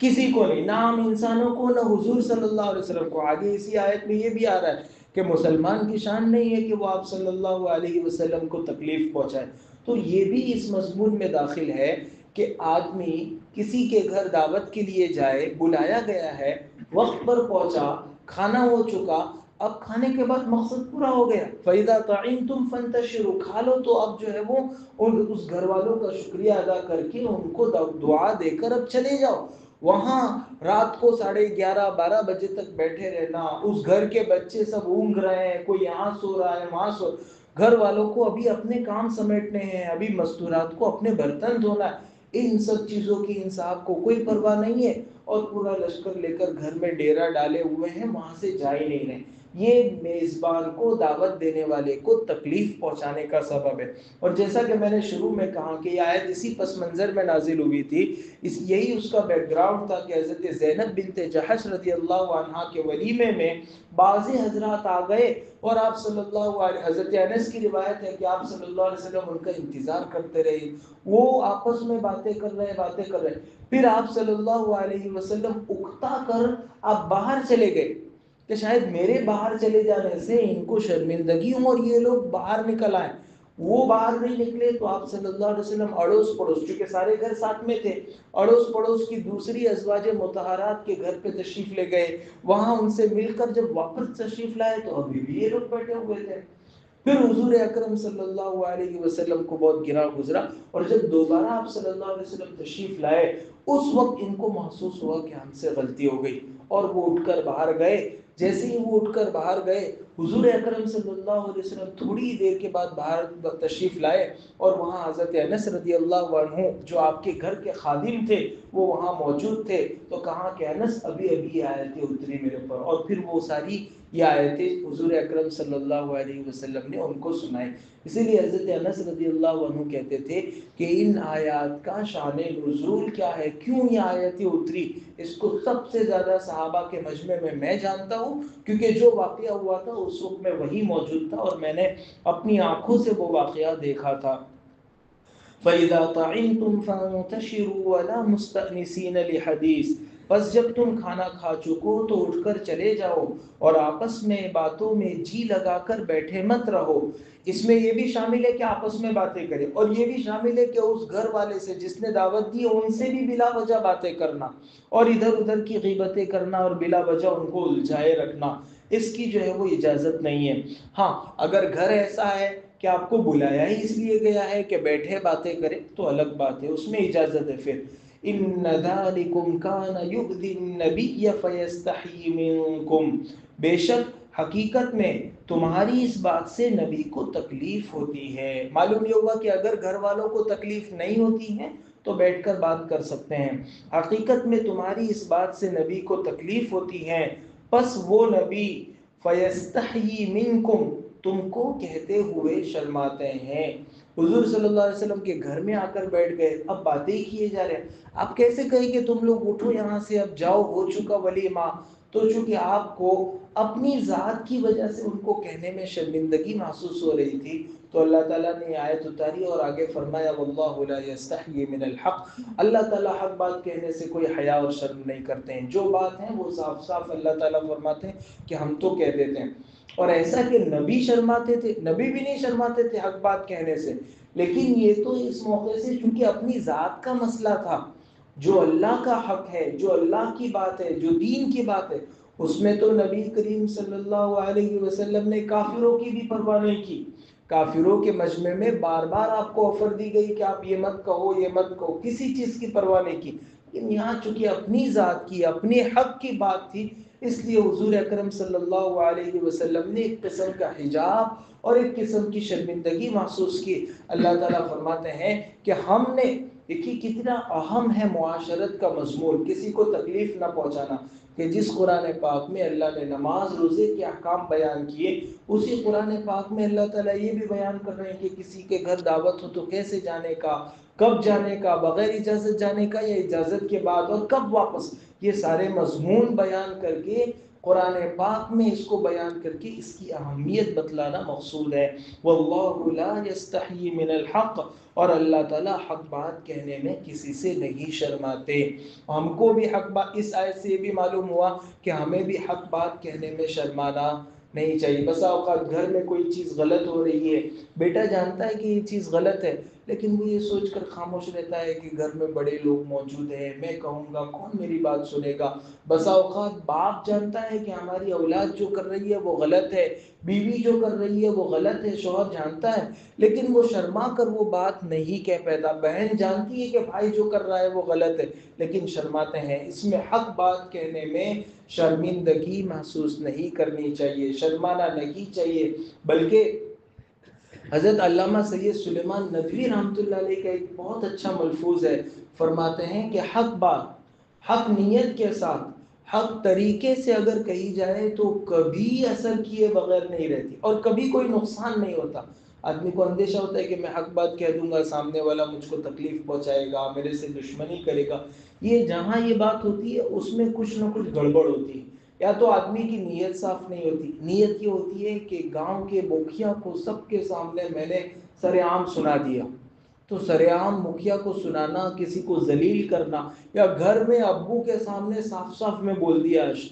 کسی کو نہیں، نہ ہم انسانوں کو، نہ حضور صلی اللہ علیہ وسلم کو۔ آگے اسی آیت میں یہ بھی آ رہا ہے کہ مسلمان کی شان نہیں ہے کہ وہ آپ صلی اللہ علیہ وسلم کو تکلیف پہنچائے۔ تو یہ بھی اس مضمون میں داخل ہے کہ آدمی کسی کے گھر دعوت کے لیے جائے، بلایا گیا ہے، وقت پر پہنچا، کھانا ہو چکا، اب کھانے کے بعد مقصد پورا ہو گیا، فَإِذَا طَعِمْتُمْ فَانْتَشِرُوا، کھا لو تو اب جو ہے وہ اس گھر والوں کا شکریہ ادا کر کے ان کو دعا دے کر اب چلے جاؤ۔ وہاں رات کو 11:30-12 بجے تک بیٹھے رہنا، اس گھر کے بچے سب اونگ رہے ہیں، کوئی یہاں سو رہا ہے وہاں سو، گھر والوں کو ابھی اپنے کام سمیٹنے ہیں، ابھی مستورات کو اپنے برتن دھونا ہے، ان سب چیزوں کی ان صاحب کو کوئی پرواہ نہیں ہے، اور پورا لشکر لے کر گھر میں ڈیرا ڈالے ہوئے ہیں، وہاں سے جا ہی نہیں رہے۔ یہ میزبان کو، دعوت دینے والے کو تکلیف پہنچانے کا سبب ہے۔ اور جیسا کہ میں نے شروع میں کہا کہ یہ آیت اسی پس منظر میں نازل ہوئی تھی، یہی اس کا بیک گراؤنڈ تھا کہ حضرت زینب بنت جحش رضی اللہ عنہا کے ولیمے میں بعض حضرات آ گئے اور آپ صلی اللہ علیہ، حضرت انس کی روایت ہے کہ آپ صلی اللہ علیہ وسلم ان کا انتظار کرتے رہے، وہ آپس میں باتیں کر رہے، پھر آپ صلی اللہ علیہ وسلم اکتا کر آپ باہر چلے گئے کہ شاید میرے باہر چلے جانے سے ان کو شرمندگی ہو اور یہ لوگ باہر نکل آئیں۔ وہ باہر نہیں نکلے تو آپ صلی اللہ علیہ وسلم اڑوس پڑوس، چونکہ سارے گھر ساتھ میں تھے، اڑوس پڑوس کی دوسری ازواج مطہرات کے گھر پہ تشریف لے گئے، وہاں ان سے مل کر جب واپس تشریف لائے تو ابھی بھی یہ لوگ بیٹھے ہوئے تھے۔ پھر حضور اکرم صلی اللہ علیہ وسلم کو بہت گرا گزرا، اور جب دوبارہ آپ صلی اللہ علیہ وسلم تشریف لائے اس وقت ان کو محسوس ہوا کہ ہم سے غلطی ہو گئی، اور وہ اٹھ کر باہر گئے۔ جیسے ہی وہ اٹھ کر باہر گئے، حضور اکرم صلی اللہ علیہ وسلم تھوڑی دیر کے بعد باہر تشریف لائے، اور وہاں حضرت انس رضی اللہ عنہ جو آپ کے گھر کے خادم تھے وہ وہاں موجود تھے، تو کہا کہ انس ابھی یہ آیتیں اتری میرے پر، اور پھر وہ ساری یہ آیتیں حضور اکرم صلی اللہ علیہ وسلم نے ان کو سنائی۔ اسی لیے حضرت انس رضی اللہ عنہ کہتے تھے کہ ان آیات کا شان نزول کیا ہے، کیوں یہ آیتیں اتری، اس کو سب سے زیادہ صحابہ کے مجمع میں جانتا ہوں، کیونکہ جو واقعہ ہوا تھا اس وقت میں وہی موجود تھا اور میں نے اپنی آنکھوں سے وہ واقعہ دیکھا تھا۔ فَإِذَا طَعِمْتُمْ فَانْتَشِرُوا وَلَا مُسْتَأْنِسِينَ لِحَدِيثٍ، بس جب تم کھانا کھا چکو تو اٹھ کر چلے جاؤ اور آپس میں باتوں میں جی لگا کر بیٹھے مت رہو۔ اس میں یہ بھی شامل ہے کہ آپس میں باتیں کریں، اور یہ بھی شامل ہے کہ اس گھر والے سے جس نے دعوت دی ان سے بھی بلا وجہ باتیں کرنا اور ادھر ادھر کی غیبتیں کرنا اور بلا وجہ ان کو الجھائے رکھنا، اس کی جو ہے وہ اجازت نہیں ہے۔ ہاں اگر گھر ایسا ہے کہ آپ کو بلایا ہی اس لیے گیا ہے کہ بیٹھے باتیں کریں تو الگ بات ہے، اس میں اجازت ہے۔ پھر ان ذالکم کان یؤذی النبی فیستحیی منکم، بے شک حقیقت میں تمہاری اس بات سے نبی کو تکلیف ہوتی ہے۔ معلوم یہ ہوا کہ اگر گھر والوں کو تکلیف نہیں ہوتی ہے تو بیٹھ کر بات کر سکتے ہیں، حقیقت میں تمہاری اس بات سے نبی کو تکلیف ہوتی ہے، پس وہ نبی فیستحیی منکم، تم کو کہتے ہوئے شرماتے ہیں۔ حضور صلی اللہ علیہ وسلم کے گھر میں آ کر بیٹھ گئے، اب باتیں ہی کیے جا رہے ہیں، آپ کیسے کہیں کہ تم لوگ اٹھو یہاں سے اب جاؤ، ہو چکا ولیمہ؟ تو چونکہ آپ کو اپنی ذات کی وجہ سے ان کو کہنے میں شرمندگی محسوس ہو رہی تھی، تو اللہ تعالیٰ نے آیت اتاری اور آگے فرمایا واللہ لا یستحیی من الحق، اللہ تعالیٰ حق بات کہنے سے کوئی حیا اور شرم نہیں کرتے ہیں، جو بات ہے وہ صاف صاف اللہ تعالیٰ فرماتے ہیں کہ ہم تو کہہ دیتے ہیں۔ اور ایسا کہ نبی شرماتے تھے، نبی بھی نہیں شرماتے تھے حق بات کہنے سے، لیکن یہ تو اس موقع سے چونکہ اپنی ذات کا مسئلہ تھا، جو اللہ کا حق ہے، جو اللہ کی بات ہے، جو دین کی بات ہے، اس میں تو نبی کریم صلی اللہ علیہ وسلم نے کافروں کی بھی پرواہ نہیں کی۔ کافروں کے مجمع میں بار بار آپ کو آفر دی گئی کہ آپ یہ مت کہو، یہ مت کہو، کسی چیز کی پرواہ نہیں کی، لیکن یہاں چونکہ اپنی ذات کی، اپنے حق کی بات تھی، اس لیے حضور اکرم صلی اللہ علیہ وسلم نے ایک قسم کا حجاب اور ایک قسم کی شرمندگی محسوس کی۔ اللہ تعالیٰ فرماتے ہیں کہ ہم نے، دیکھیے کتنا اہم ہے معاشرت کا مضمون، کسی کو تکلیف نہ پہنچانا، کہ جس قرآن پاک میں اللہ نے نماز روزے کے احکام بیان کیے، اسی قرآن پاک میں اللہ تعالیٰ یہ بھی بیان کر رہے ہیں کہ کسی کے گھر دعوت ہو تو کیسے جانے کا، کب جانے کا، بغیر اجازت جانے کا یا اجازت کے بعد، اور کب واپس، یہ سارے مضمون بیان کر کے قرآن پاک میں اس کو بیان کر کے اس کی اہمیت بتلانا مقصود ہے۔ واللہ لا یستحیی من الحق، اور اللہ تعالیٰ حق بات کہنے میں کسی سے نہیں شرماتے۔ ہم کو بھی حق بات، اس آیت سے یہ بھی معلوم ہوا کہ ہمیں بھی حق بات کہنے میں شرمانا نہیں چاہیے۔ بسا اوقات گھر میں کوئی چیز غلط ہو رہی ہے، بیٹا جانتا ہے کہ یہ چیز غلط ہے، لیکن وہ یہ سوچ کر خاموش رہتا ہے کہ گھر میں بڑے لوگ موجود ہیں، میں کہوں گا کون میری بات سنے گا۔ بسا اوقات باپ جانتا ہے کہ ہماری اولاد جو کر رہی ہے وہ غلط ہے، بیوی جو کر رہی ہے وہ غلط ہے، شوہر جانتا ہے لیکن وہ شرما کر وہ بات نہیں کہہ پاتا، بہن جانتی ہے کہ بھائی جو کر رہا ہے وہ غلط ہے لیکن شرماتے ہیں۔ اس میں حق بات کہنے میں شرمندگی محسوس نہیں کرنی چاہیے، شرمانا نہیں چاہیے، بلکہ حضرت علامہ سید سلیمان ندوی رحمۃ اللہ علیہ کا ایک بہت اچھا ملفوظ ہے، فرماتے ہیں کہ حق بات، حق نیت کے ساتھ، حق طریقے سے اگر کہی جائے تو کبھی اثر کیے بغیر نہیں رہتی اور کبھی کوئی نقصان نہیں ہوتا. آدمی کو اندیشہ ہوتا ہے کہ میں حق بات کہہ دوں گا، سامنے والا مجھ کو تکلیف پہنچائے گا، میرے سے دشمنی کرے گا. یہ جہاں یہ بات ہوتی ہے اس میں کچھ نہ کچھ گڑبڑ ہوتی ہے. یا تو آدمی کی نیت صاف نہیں ہوتی. نیت یہ ہوتی ہے کہ گاؤں کے مکھیا کو سب کے سامنے میں نے سر عام سنا دیا. تو سر عام مکھیا کو سنانا، کسی کو ذلیل کرنا، یا گھر میں ابو کے سامنے صاف صاف میں بول دیا آج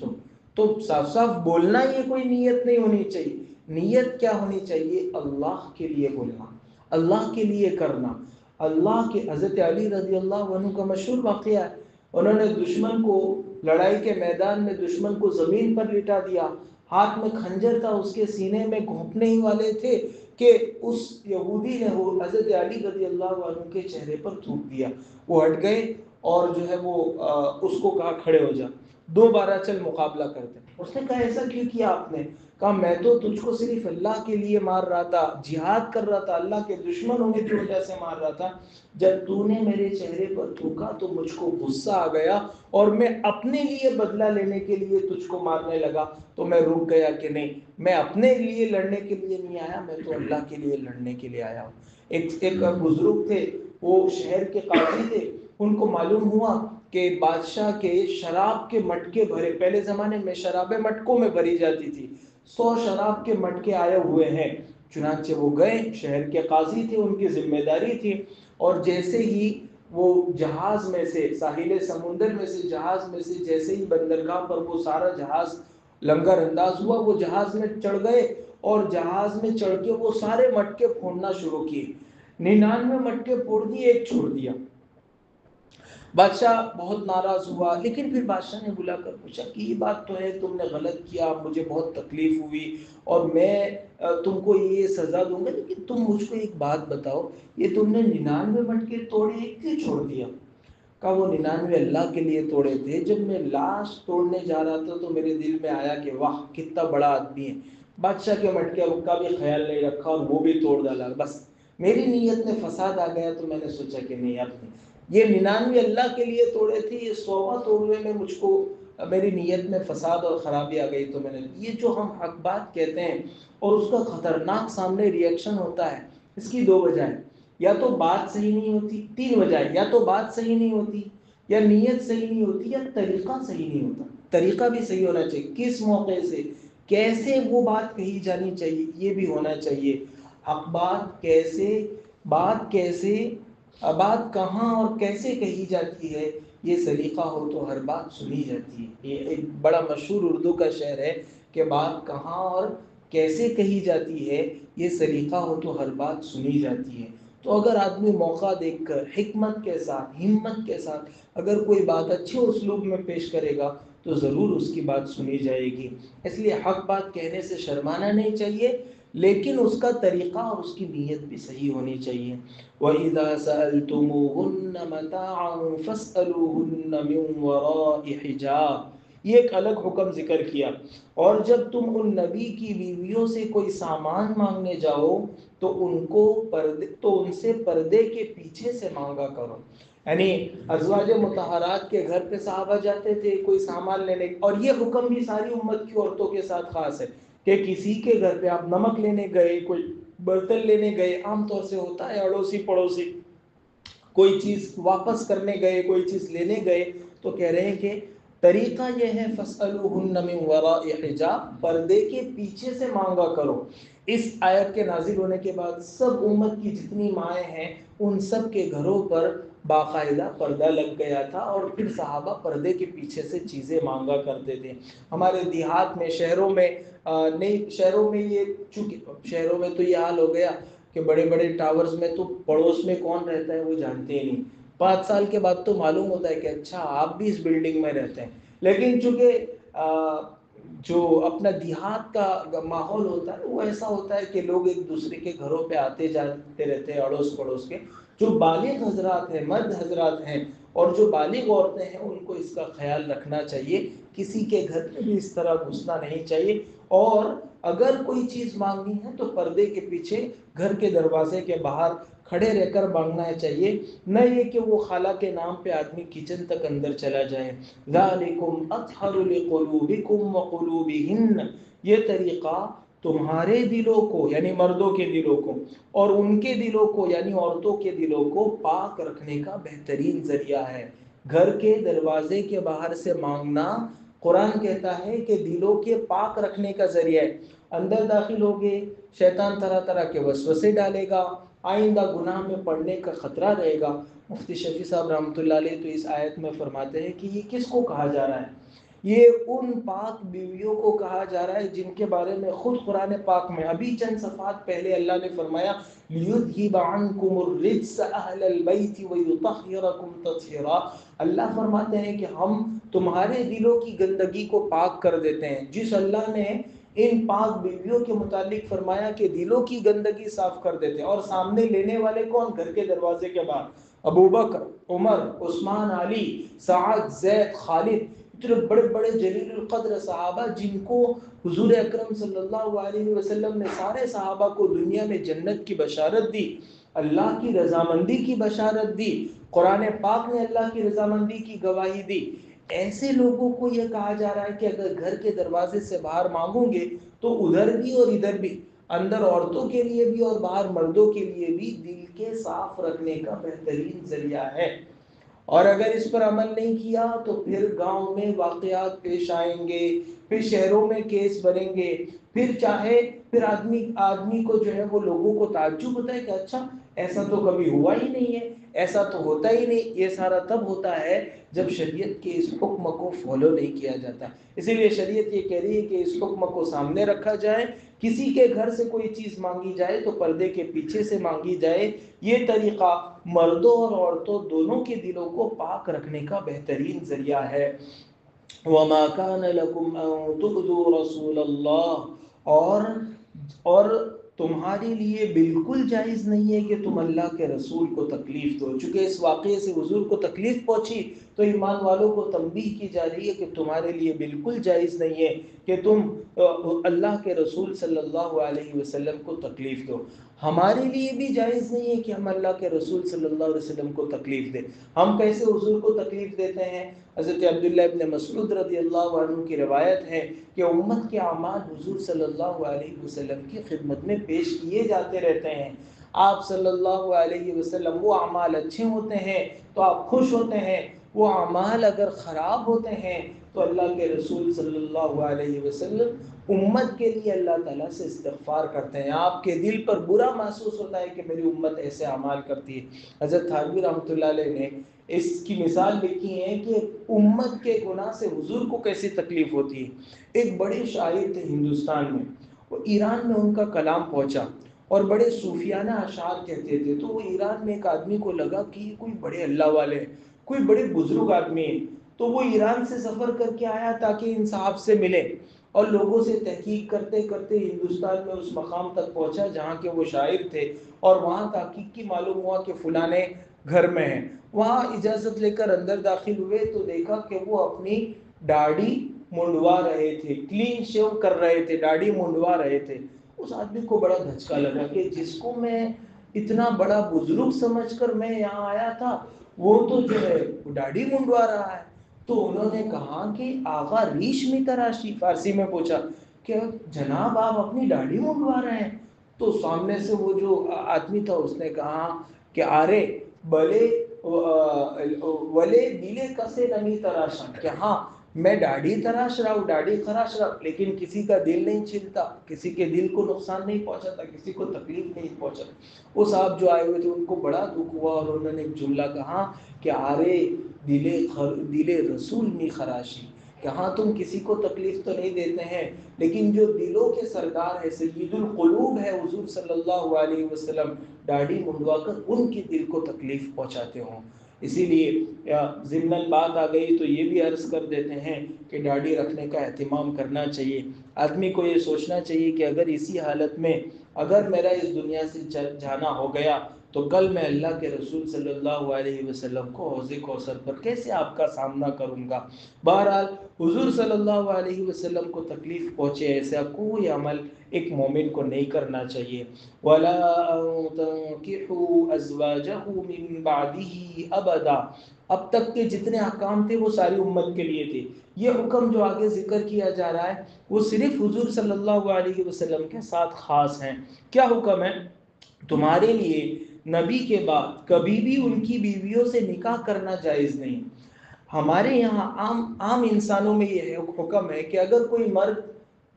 تو صاف صاف بولنا، یہ کوئی نیت نہیں ہونی چاہیے. نیت کیا ہونی چاہیے؟ اللہ کے لیے بولنا، اللہ کے لیے کرنا. اللہ کے حضرت علی رضی اللہ عنہ کا مشہور واقعہ ہے. انہوں نے دشمن کو لڑائی کے میدان میں دشمن کو زمین پر لٹا دیا، ہاتھ میں خنجر تھا، اس کے سینے میں گھونپنے ہی والے تھے کہ اس یہودی نے وہ حضرت علی رضی اللہ عنہ کے چہرے پر تھوک دیا. وہ ہٹ گئے اور جو ہے وہ اس کو کہا کھڑے ہو جا، دوبارہ چل مقابلہ کرتے. اس نے کہا ایسا کیوں کیا آپ نے؟ کہا میں تو تجھ کو صرف اللہ کے لیے مار رہا تھا، جہاد کر رہا تھا، اللہ کے دشمن ہونے کی وجہ سے مار رہا تھا. جب تو نے میرے چہرے پر تھوکا تو مجھ کو غصہ آ گیا اور میں اپنے لیے بدلہ لینے کے لیے تجھ کو مارنے لگا. تو میں رک گیا کہ نہیں، میں اپنے لیے لڑنے کے لیے نہیں آیا، میں تو اللہ کے لیے لڑنے کے لیے آیا ہوں. ایک بزرگ تھے، وہ شہر کے قاضی تھے. ان کو معلوم ہوا کہ بادشاہ کے شراب کے مٹکے بھرے، پہلے زمانے میں شرابیں مٹکوں میں بھری جاتی تھی، 100 شراب کے مٹکے آئے ہوئے ہیں. چنانچہ وہ گئے، شہر کے قاضی تھے، ان کی ذمہ داری تھی. اور جیسے ہی وہ جہاز میں سے، ساحل سمندر میں سے، جہاز میں سے جیسے ہی بندرگاہ پر وہ سارا جہاز لنگر انداز ہوا، وہ جہاز میں چڑھ گئے اور جہاز میں چڑھ کے وہ سارے مٹکے پھوڑنا شروع کیے. 99 مٹکے پھوڑ دیے، ایک چھوڑ دیا. بادشاہ بہت ناراض ہوا، لیکن پھر بادشاہ نے بلا کر پوچھا کہ یہ بات تو ہے، تم نے غلط کیا، مجھے بہت تکلیف ہوئی اور میں تم کو یہ سزا دوں گا، لیکن تم مجھ کو ایک بات بتاؤ، یہ تم نے 99 مٹکے توڑے، ایک کیوں چھوڑ دیا؟ کہا وہ 99 اللہ کے لیے توڑے تھے. جب میں لاش توڑنے جا رہا تھا تو میرے دل میں آیا کہ واہ کتنا بڑا آدمی ہے، بادشاہ کے مٹکے کا بھی خیال نہیں رکھا اور وہ بھی توڑ ڈالا. بس میری نیت میں فساد آ گیا تو میں نے سوچا کہ نہیں، اب نہیں. یہ 99 اللہ کے لیے توڑے تھے، یہ 100واں توڑنے میں مجھ کو میری نیت میں فساد اور خرابی آ گئی تو میں نے. یہ جو ہم حق بات کہتے ہیں اور اس کا خطرناک سامنے ریئیکشن ہوتا ہے، اس کی 2 وجہ ہے. یا تو بات صحیح نہیں ہوتی، 3 وجہ ہے. یا تو بات صحیح نہیں ہوتی، یا نیت صحیح نہیں ہوتی، یا طریقہ صحیح نہیں ہوتا. طریقہ بھی صحیح ہونا چاہیے، کس موقع سے کیسے وہ بات کہی جانی چاہیے یہ بھی ہونا چاہیے. حق بات کیسے، بات کیسے، بات کہاں اور کیسے کہی جاتی ہے، یہ سلیقہ ہو تو ہر بات سنی جاتی ہے. یہ ایک بڑا مشہور اردو کا شعر ہے کہ بات کہاں اور کیسے کہی جاتی ہے، یہ سلیقہ ہو تو ہر بات سنی جاتی ہے. تو اگر آدمی موقع دیکھ کر حکمت کے ساتھ، ہمت کے ساتھ اگر کوئی بات اچھے اسلوب میں پیش کرے گا تو ضرور اس کی بات سنی جائے گی. اس لیے حق بات کہنے سے شرمانا نہیں چاہیے، لیکن اس کا طریقہ اور اس کی نیت بھی صحیح ہونی چاہیے. وَإِذَا سَأَلْتُمُوهُنَّ مَتَاعًا فَاسْأَلُوهُنَّ مِنْ وَرَاءِ حِجَابٍ. یہ ایک الگ حکم ذکر کیا. اور جب تم ان نبی کی بیویوں سے کوئی سامان مانگنے جاؤ تو ان سے پردے کے پیچھے سے مانگا کرو. یعنی ازواج مطہرات کے گھر پہ صحابہ جاتے تھے کوئی سامان لینے، اور یہ حکم بھی ساری امت کی عورتوں کے ساتھ خاص ہے کہ کسی کے گھر پہ آپ نمک لینے گئے، کوئی برتن لینے گئے، عام طور سے ہوتا ہے اڑوسی پڑوسی، کوئی چیز واپس کرنے گئے، کوئی چیز لینے گئے، تو کہہ رہے ہیں کہ طریقہ یہ ہے فَاسْأَلُوهُنَّ مِنْ وَرَاءِ حِجَابٍ، پردے کے پیچھے سے مانگا کرو. اس آیت کے نازل ہونے کے بعد سب امت کی جتنی مائیں ہیں ان سب کے گھروں پر باقاعدہ پردہ لگ گیا تھا، اور پھر صحابہ پردے کے پیچھے سے چیزیں مانگا کرتے تھے. ہمارے دیہات میں، شہروں میں نہیں، شہروں میں یہ چونکہ شہروں میں تو یہ حال ہو گیا کہ بڑے بڑے ٹاورز میں تو پڑوس میں کون رہتا ہے وہ جانتے ہی نہیں. 5 سال کے بعد تو معلوم ہوتا ہے کہ اچھا آپ بھی اس بلڈنگ میں رہتے ہیں. لیکن چونکہ جو اپنا دیہات کا ماحول ہوتا ہے وہ ایسا ہوتا ہے کہ لوگ ایک دوسرے کے گھروں پہ آتے جاتے رہتے ہیں، اڑوس پڑوس کے. جو بالغ حضرات ہیں، مرد حضرات ہیں، اور جو بالغ عورتیں ہیں ان کو اس کا خیال رکھنا چاہیے، کسی کے گھر میں بھی اس طرح گھسنا نہیں چاہیے، اور اگر کوئی چیز مانگنی ہے تو پردے کے پیچھے گھر کے دروازے کے باہر کھڑے رہ کر مانگنا چاہیے، نہ یہ کہ وہ خالہ کے نام پہ آدمی کچن تک اندر چلا جائے۔ ذالکم اطہر لقلوبکم وقلوبہن، یہ طریقہ تمہارے دلوں کو یعنی مردوں کے دلوں کو اور ان کے دلوں کو یعنی عورتوں کے دلوں کو پاک رکھنے کا بہترین ذریعہ ہے۔ گھر کے دروازے کے باہر سے مانگنا قرآن کہتا ہے کہ دلوں کے پاک رکھنے کا ذریعہ ہے۔ اندر داخل ہوگے، شیطان طرح طرح کے وسوسے ڈالے گا، آئندہ گناہ میں پڑنے کا خطرہ رہے گا۔ مفتی شفیع صاحب رحمۃ اللہ علیہ تو اس آیت میں فرماتے ہیں کہ یہ کس کو کہا جا رہا ہے؟ یہ ان پاک بیویوں کو کہا جا رہا ہے جن کے بارے میں خود قرآن پاک میں ابھی چند صفحات پہلے اللہ نے فرمایا لِيُذْهِبَ عَنْكُمُ الرِّجْسَ أَهْلَ الْبَيْتِ وَيُطَهِّرَكُمْ تَطْهِيرًا۔ اللہ فرماتے ہیں کہ ہم تمہارے دلوں کی گندگی کو پاک کر دیتے ہیں۔ جس اللہ نے ان پاک بیویوں کے متعلق فرمایا کہ دلوں کی گندگی صاف کر دیتے ہیں، اور سامنے لینے والے کون؟ گھر کے دروازے کے باہر ابو بکر، عمر، عثمان، علی، سعد، زید، خالد، اتنے بڑے بڑے جلیل القدر صحابہ جن کو حضور اکرم صلی اللہ علیہ وسلم نے سارے صحابہ کو دنیا میں جنت کی بشارت دی، اللہ کی رضامندی کی بشارت دی، قرآن پاک نے اللہ کی رضامندی کی گواہی دی۔ ایسے لوگوں کو یہ کہا جا رہا ہے کہ اگر گھر کے دروازے سے باہر مانگو گے تو ادھر بھی اور ادھر بھی، اندر عورتوں کے لیے بھی اور باہر مردوں کے لیے بھی، دل کے صاف رکھنے کا بہترین ذریعہ ہے۔ اور اگر اس پر عمل نہیں کیا تو پھر گاؤں میں واقعات پیش آئیں گے، پھر شہروں میں کیس بنیں گے، پھر آدمی کو جو ہے وہ لوگوں کو تعجب ہوتا ہے کہ اچھا ایسا تو کبھی ہوا ہی نہیں ہے، ایسا تو ہوتا ہی نہیں۔ یہ سارا تب ہوتا ہے جب شریعت کے اس حکم کو فالو نہیں کیا جاتا۔ اسی لیے شریعت یہ کہہ رہی ہے کہ اس حکم کو سامنے رکھا جائے، کسی کے گھر سے کوئی چیز مانگی جائے تو پردے کے پیچھے سے مانگی جائے۔ یہ طریقہ مردوں اور عورتوں دونوں کے دلوں کو پاک رکھنے کا بہترین ذریعہ ہے۔ وَمَا كَانَ لَكُمْ أَن تُؤْذُوا رَسُولَ اللَّهِ، اور تمہارے لیے بالکل جائز نہیں ہے کہ تم اللہ کے رسول کو تکلیف دو۔ چونکہ اس واقعے سے حضور کو تکلیف پہنچی تو ایمان والوں کو تنبیہ کی جا رہی ہے کہ تمہارے لیے بالکل جائز نہیں ہے کہ تم اللہ کے رسول صلی اللہ علیہ وسلم کو تکلیف دو۔ ہمارے لیے بھی جائز نہیں ہے کہ ہم اللہ کے رسول صلی اللہ علیہ وسلم کو تکلیف دیں۔ ہم کیسے حضور کو تکلیف دیتے ہیں؟ حضرت عبداللہ ابن مسعود رضی اللہ عنہ کی روایت ہے کہ امت کے اعمال حضور صلی اللہ علیہ وسلم کی خدمت میں پیش کیے جاتے رہتے ہیں۔ آپ صلی اللہ علیہ وسلم، وہ اعمال اچھے ہوتے ہیں تو آپ خوش ہوتے ہیں، وہ اعمال اگر خراب ہوتے ہیں تو اللہ کے رسول صلی اللہ علیہ وسلم امت کے لیے اللہ تعالیٰ سے استغفار کرتے ہیں۔ آپ کے دل پر برا محسوس ہوتا ہے کہ میری امت ایسے اعمال کرتی ہے۔ حضرت تھانوی رحمۃ اللہ علیہ نے اس کی مثال لکھی ہے کہ امت کے گناہ سے حضور کو کیسی تکلیف ہوتی ہے۔ ایک بڑے شاعر تھے ہندوستان میں، وہ ایران میں ان کا کلام پہنچا اور بڑے صوفیانہ اشعار کہتے تھے، تو وہ ایران میں ایک آدمی کو لگا کہ یہ کوئی بڑے اللہ والے ہیں، کوئی بڑے بزرگ آدمی ہیں، تو وہ ایران سے سفر کر کے آیا تاکہ ان صاحب سے ملے، اور لوگوں سے تحقیق کرتے کرتے ہندوستان میں اس مقام تک پہنچا جہاں کے وہ شاعر تھے، اور وہاں تحقیق کی معلوم ہوا کہ فلانے گھر میں ہیں۔ وہاں اجازت لے کر اندر داخل ہوئے تو دیکھا کہ وہ اپنی داڑھی منڈوا رہے تھے، کلین شیو کر رہے تھے، داڑھی منڈوا رہے تھے۔ اس آدمی کو بڑا دھچکا لگا کہ جس کو میں اتنا بڑا بزرگ سمجھ کر میں یہاں آیا تھا وہ تو جو ہے داڑھی منڈوا رہا ہے۔ تو انہوں نے کہا کہ آغا ریش می تراشی، فارسی میں پوچھا کہ جناب آپ اپنی داڑھی منڈوا رہے ہیں؟ تو سامنے سے وہ جو آدمی تھا اس نے کہا کہ آرے بلے ولے دلے کسے نمی تراشا، کہ ہاں میں داڑھی تراش رہا ہوں، داڑھی خراش رہا ہوں، لیکن کسی کا دل نہیں چھلتا، کسی کے دل کو نقصان نہیں پہنچاتا، کسی کو تکلیف نہیں پہنچاتا۔ وہ صاحب جو آئے ہوئے تھے ان کو بڑا دکھ ہوا اور انہوں نے ایک جملہ کہا کہ آرے دل رسول می خراشی، کہ ہاں تم کسی کو تکلیف تو نہیں دیتے ہیں، لیکن جو دلوں کے سردار ہے، سید القلوب ہے حضور صلی اللہ علیہ وسلم، داڑھی منڈوا کر ان کے دل کو تکلیف پہنچاتے ہوں۔ اسی لیے ضمن بات آ گئی تو یہ بھی عرض کر دیتے ہیں کہ داڑھی رکھنے کا اہتمام کرنا چاہیے۔ آدمی کو یہ سوچنا چاہیے کہ اگر اسی حالت میں اگر میرا اس دنیا سے جانا ہو گیا تو کل میں اللہ کے رسول صلی اللہ علیہ وسلم کو حوض کوثر پر کیسے آپ کا سامنا کروں گا؟ بہرحال حضور صلی اللہ علیہ وسلم کو تکلیف پہنچے ایسا کوئی عمل ایک مومن کو نہیں کرنا چاہیے۔ وَلَا أَن تَنكِحُوا أَزْوَاجَهُ مِن بَعْدِهِ أَبَدًا، اب تک کے جتنے احکام تھے وہ ساری امت کے لیے تھے، یہ حکم جو آگے ذکر کیا جا رہا ہے وہ صرف حضور صلی اللہ علیہ وسلم کے ساتھ خاص ہیں۔ کیا حکم ہے؟ تمہارے لیے نبی کے بعد کبھی بھی ان کی بیویوں سے نکاح کرنا جائز نہیں۔ ہمارے یہاں عام انسانوں میں یہ حکم ہے کہ اگر کوئی مرد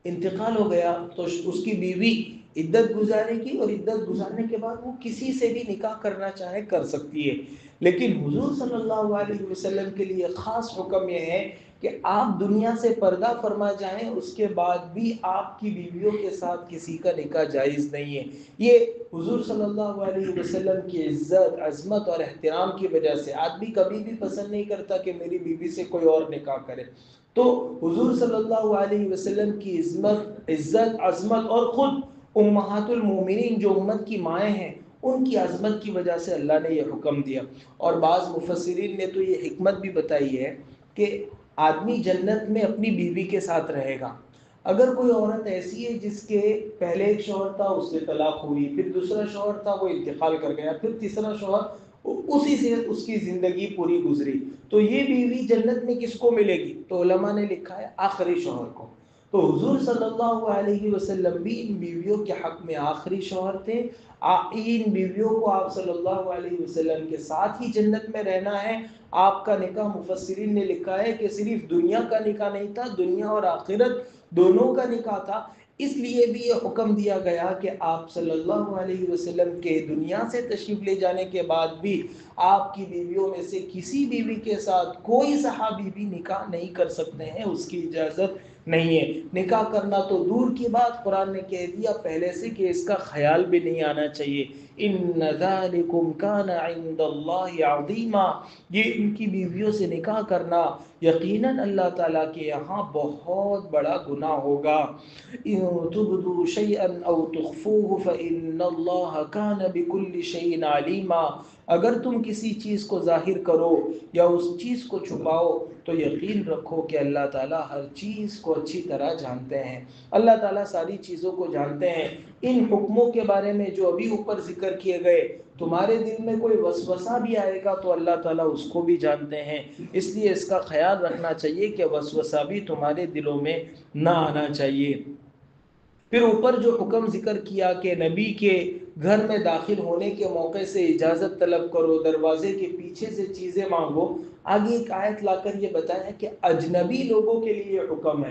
انتقال ہو گیا تو اس کی بیوی عدت گزارے گی، اور عدت گزارنے کے بعد وہ کسی سے بھی نکاح کرنا چاہے کر سکتی ہے۔ لیکن حضور صلی اللہ علیہ وسلم کے لیے خاص حکم یہ ہے کہ آپ دنیا سے پردہ فرما جائیں، اس کے بعد بھی آپ کی بیویوں کے ساتھ کسی کا نکاح جائز نہیں ہے۔ یہ حضور صلی اللہ علیہ وسلم کی عزت، عظمت اور احترام کی وجہ سے آدمی کبھی بھی پسند نہیں کرتا کہ میری بیوی سے کوئی اور نکاح کرے۔ تو حضور صلی اللہ علیہ وسلم کی عزت، عظمت اور خود امہات المومنین جو امت کی مائیں ہیں ان کی عظمت کی وجہ سے اللہ نے یہ حکم دیا۔ اور بعض مفسرین نے تو یہ حکمت بھی بتائی ہے کہ آدمی جنت میں اپنی بیوی کے ساتھ رہے گا۔ اگر کوئی عورت ایسی ہے جس کے پہلے ایک شوہر تھا، اس سے طلاق ہوئی، پھر دوسرا شوہر تھا وہ انتقال کر گیا، پھر تیسرا شوہر، اسی سے اس کی زندگی پوری گزری، تو یہ بیوی جنت میں کس کو ملے گی؟ تو علماء نے لکھا ہے آخری شوہر کو۔ تو حضور صلی اللہ علیہ وسلم بھی ان بیویوں کے حق میں آخری شوہر تھے۔ ان بیویوں کو آپ صلی اللہ علیہ وسلم کے ساتھ ہی جنت میں رہنا ہے۔ آپ کا نکاح مفسرین نے لکھا ہے کہ صرف دنیا کا نکاح نہیں تھا، دنیا اور آخرت دونوں کا نکاح تھا۔ اس لیے بھی یہ حکم دیا گیا کہ آپ صلی اللہ علیہ وسلم کے دنیا سے تشریف لے جانے کے بعد بھی آپ کی بیویوں میں سے کسی بیوی کے ساتھ کوئی صحابی بھی نکاح نہیں کر سکتے ہیں، اس کی اجازت نہیں ہے۔ نکاح کرنا تو دور کی بات، قرآن نے کہہ دیا پہلے سے کہ اس کا خیال بھی نہیں آنا چاہیے۔ ان ذالکم کان عند اللہ عظیما، یہ ان کی بیویوں سے نکاح کرنا یقیناً اللہ تعالیٰ کے یہاں بہت بڑا گناہ ہوگا۔ ان تبدوا شیئا او تخفوه فان اللہ کان بکل شیء علیما، اگر تم کسی چیز کو ظاہر کرو یا اس چیز کو چھپاؤ تو یقین رکھو کہ اللہ تعالیٰ ہر چیز کو اچھی طرح جانتے ہیں۔ اللہ تعالیٰ ساری چیزوں کو جانتے ہیں۔ ان حکموں کے بارے میں جو ابھی اوپر ذکر کیے گئے، تمہارے دل میں کوئی وسوسہ بھی آئے گا تو اللہ تعالیٰ اس کو بھی جانتے ہیں، اس لیے اس کا خیال رکھنا چاہیے کہ وسوسہ بھی تمہارے دلوں میں نہ آنا چاہیے۔ پھر اوپر جو حکم ذکر کیا کہ نبی کے گھر میں داخل ہونے کے موقع سے اجازت طلب کرو، دروازے کے پیچھے سے چیزیں مانگو، آگے ایک آیت لا کر یہ بتایا کہ اجنبی لوگوں کے لیے حکم ہے۔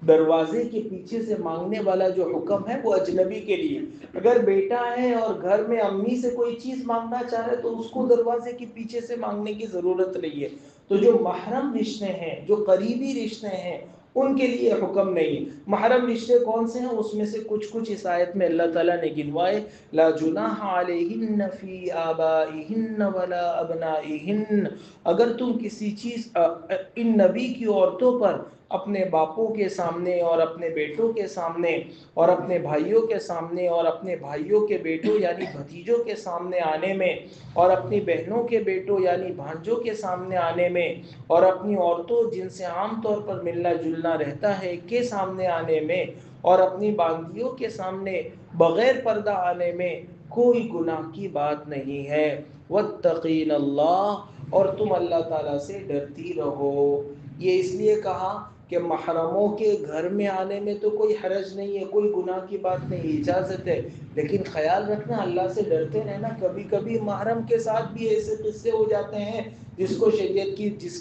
دروازے کے پیچھے سے مانگنے والا جو حکم ہے وہ اجنبی کے لیے۔ اگر بیٹا ہے اور گھر میں امی سے کوئی چیز مانگنا چاہ رہے تو اس کو دروازے کے پیچھے سے مانگنے کی ضرورت نہیں ہے۔ تو جو محرم رشتے ہیں، جو قریبی رشتے ہیں، ان کے لیے حکم نہیں۔ محرم رشتے کون سے ہیں؟ اس میں سے کچھ اس آیت میں اللہ تعالیٰ نے گنوائے، لا جناح علیہن فی آبائہن ولا ابنائہن، اگر تم کسی چیز ان نبی کی عورتوں پر اپنے باپوں کے سامنے اور اپنے بیٹوں کے سامنے اور اپنے بھائیوں کے سامنے اور اپنے بھائیوں کے بیٹوں یعنی بھتیجوں کے سامنے آنے میں، اور اپنی بہنوں کے بیٹوں یعنی بھانجوں کے سامنے آنے میں، اور اپنی عورتوں جن سے عام طور پر ملنا جلنا رہتا ہے کے سامنے آنے میں، اور اپنی باندیوں کے سامنے بغیر پردہ آنے میں کوئی گناہ کی بات نہیں ہے۔ واتقین اللہ، اور تم اللہ تعالیٰ سے ڈرتی رہو۔ یہ اس لیے کہا کہ محرموں کے گھر میں آنے میں تو کوئی حرج نہیں ہے، کوئی گناہ کی بات نہیں، اجازت ہے، لیکن خیال رکھنا اللہ سے ڈرتے رہنا۔ کبھی کبھی محرم کے ساتھ بھی ایسے قصے ہو جاتے ہیں جس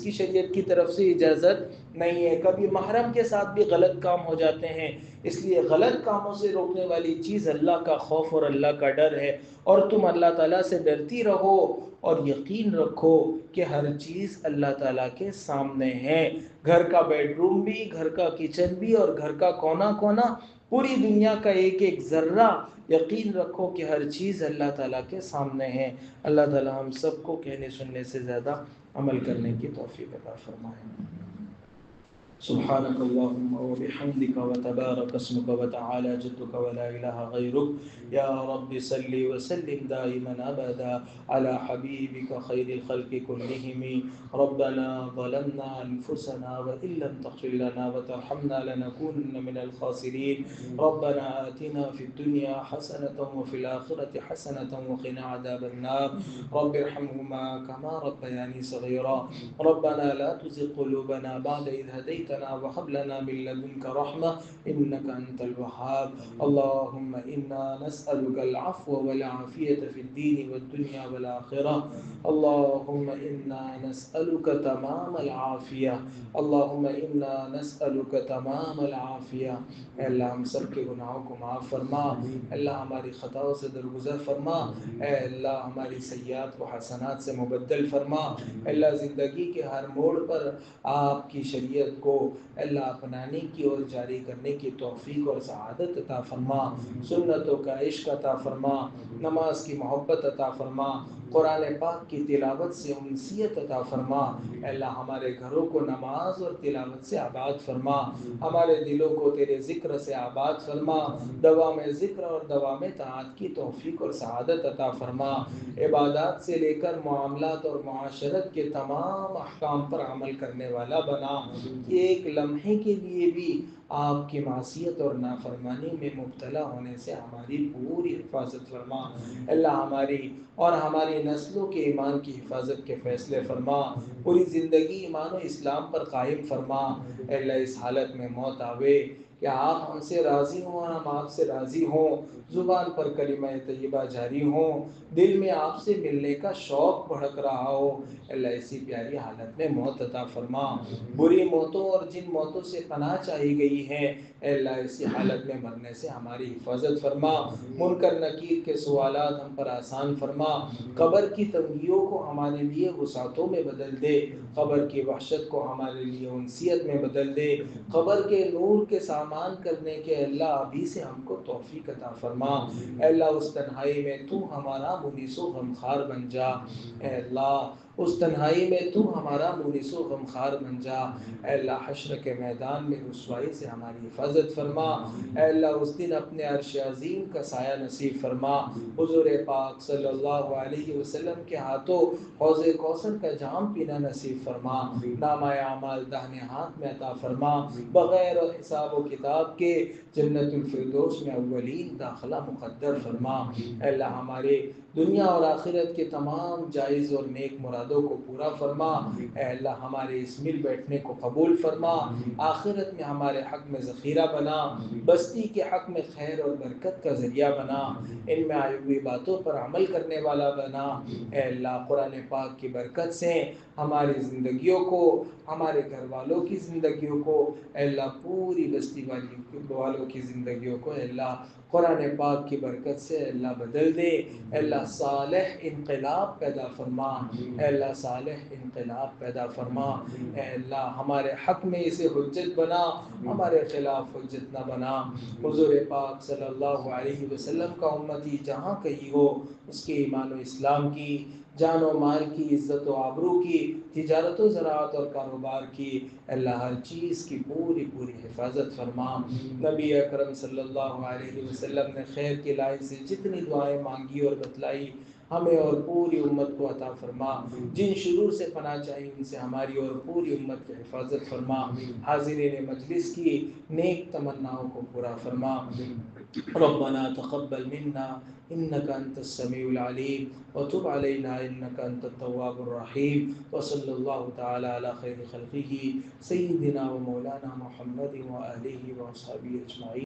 کی شریعت کی طرف سے اجازت نہیں ہے، کبھی محرم کے ساتھ بھی غلط کام ہو جاتے ہیں۔ اس لیے غلط کاموں سے روکنے والی چیز اللہ کا خوف اور اللہ کا ڈر ہے، اور تم اللہ تعالیٰ سے ڈرتی رہو اور یقین رکھو کہ ہر چیز اللہ تعالیٰ کے سامنے ہے۔ گھر کا بیڈ روم بھی، گھر کا کچن بھی، اور گھر کا کونا کونا، پوری دنیا کا ایک ایک ذرہ، یقین رکھو کہ ہر چیز اللہ تعالیٰ کے سامنے ہے۔ اللہ تعالیٰ ہم سب کو کہنے سننے سے زیادہ عمل کرنے کی توفیق عطا فرمائے۔ سبحانك اللهم وبحمدك وتبارك اسمك وتعالى جدك ولا إله غيرك. يا رب صل وسلم دائما أبدا على حبيبك خير الخلق كلهم. ربنا ظلمنا أنفسنا وإن لم تغفر لنا وترحمنا لنكونن من الخاسرين. ربنا آتنا في الدنيا حسنة وفي الآخرة حسنة وقنا عذاب النار. رب ارحمهما كما ربياني صغيرا. ربنا لا تزغ قلوبنا بعد إذ هديتنا وهب لنا من لدنك رحمة إنك أنت الوهاب. اللهم إنا نسألك العفو والعافية في الدين والدنيا والآخرة. اللهم إنا نسألك تمام العافية. اللهم إنا نسألك تمام العافية. اے اللہ ہم سب کے گناہوں کو معاف فرما. اللہ ہماری خطاؤں سے درگزر فرما. اے اللہ ہماری سیئات کو حسنات سے مبدل فرما. اللہ زندگی کے ہر موڑ پر آپ کی شریعت کو اللہ اپنانے کی اور جاری کرنے کی توفیق اور سعادت عطا فرما. سنتوں کا عشق عطا فرما. نماز کی محبت عطا فرما. قرآن پاک کی تلاوت سے انسیت عطا فرما. اے اللہ ہمارے گھروں کو نماز اور تلاوت سے آباد فرما. ہمارے دلوں کو تیرے ذکر سے آباد فرما. دوام ذکر اور دوام طاعت کی توفیق اور سعادت عطا فرما. عبادات سے لے کر معاملات اور معاشرت کے تمام احکام پر عمل کرنے والا بنا. ایک لمحے کے لیے بھی آپ کی معصیت اور نافرمانی میں مبتلا ہونے سے ہماری پوری حفاظت فرما. اللہ ہماری اور ہماری نسلوں کے ایمان کی حفاظت کے فیصلے فرما. پوری زندگی ایمان و اسلام پر قائم فرما. اللہ اس حالت میں موت آوے کہ آپ ہم سے راضی ہوں اور ہم آپ سے راضی ہوں. زبان پر کلمہ طیبہ جاری ہوں. دل میں آپ سے ملنے کا شوق بھڑک رہا ہو. اللہ ایسی پیاری حالت میں موت عطا فرما. بری موتوں اور جن موتوں سے پناہ چاہی گئی ہے اے اللہ ایسی حالت میں مرنے سے ہماری حفاظت فرما. منکر نکیر کے سوالات ہم پر آسان فرما. قبر کی تنگیوں کو ہمارے لیے وسعتوں میں بدل دے. قبر کی وحشت کو ہمارے لیے انسیت میں بدل دے. قبر کے نور کے سامان کرنے کے اللہ ابھی سے ہم کو توفیق عطا فرما. اے اللہ اس تنہائی میں تو ہمارا منیس و غمخوار بن جا. اے اللہ اس تنہائی میں تو ہمارا منیس و غمخوار بن جا. اے اللہ حشر کے میدان میں رسوائی سے ہماری حفاظت فرما. اے اللہ اس دن اپنے عرش عظیم کا سایہ نصیب فرما. حضور پاک صلی اللہ علیہ وسلم کے ہاتھوں حوض کوثر کا جام پینا نصیب فرما. نامہ اعمال داہنے ہاتھ میں عطا فرما. بغیر حساب و کتاب کے جنت الفردوس میں اولین داخلہ مقدر فرما. اے اللہ ہمارے دنیا اور آخرت کے تمام جائز اور نیک مرادوں کو پورا فرما. اے اللہ ہمارے اس مل بیٹھنے کو قبول فرما. آخرت میں ہمارے حق میں ذخیرہ بنا. بستی کے حق میں خیر اور برکت کا ذریعہ بنا. ان میں آئی ہوئی باتوں پر عمل کرنے والا بنا. اے اللہ قرآن پاک کی برکت سے ہماری زندگیوں کو ہمارے گھر والوں کی زندگیوں کو اے اللہ پوری بستی والوں کی زندگیوں کو اے اللہ قرآن پاک کی برکت سے اے اللہ بدل دے. اے اللہ صالح انقلاب پیدا فرما. اے اللہ صالح انقلاب پیدا فرما. اے اللہ ہمارے حق میں اسے حجت بنا. ہمارے خلاف حجت نہ بنا. حضور پاک صلی اللہ علیہ وسلم کا امتی جہاں کہیں ہو اس کے ایمان و اسلام کی جان و مال کی عزت و آبرو کی تجارت و زراعت اور کاروبار کی اللہ ہر چیز کی پوری حفاظت فرما. نبی اکرم صلی اللہ علیہ وسلم نے خیر کی لائن سے جتنی دعائیں مانگی اور بتلائی ہمیں اور پوری امت کو عطا فرما. جن شرور سے پناہ چاہیے ان سے ہماری اور پوری امت کی حفاظت فرما. حاضرین مجلس کی نیک تمناؤں کو پورا فرما. ربنا تقبل منا انك انت السميع العليم وتب علينا انك انت التواب الرحيم. وصلى الله تعالى على خير خلقه سيدنا ومولانا محمد وآله وأصحابه أجمعين.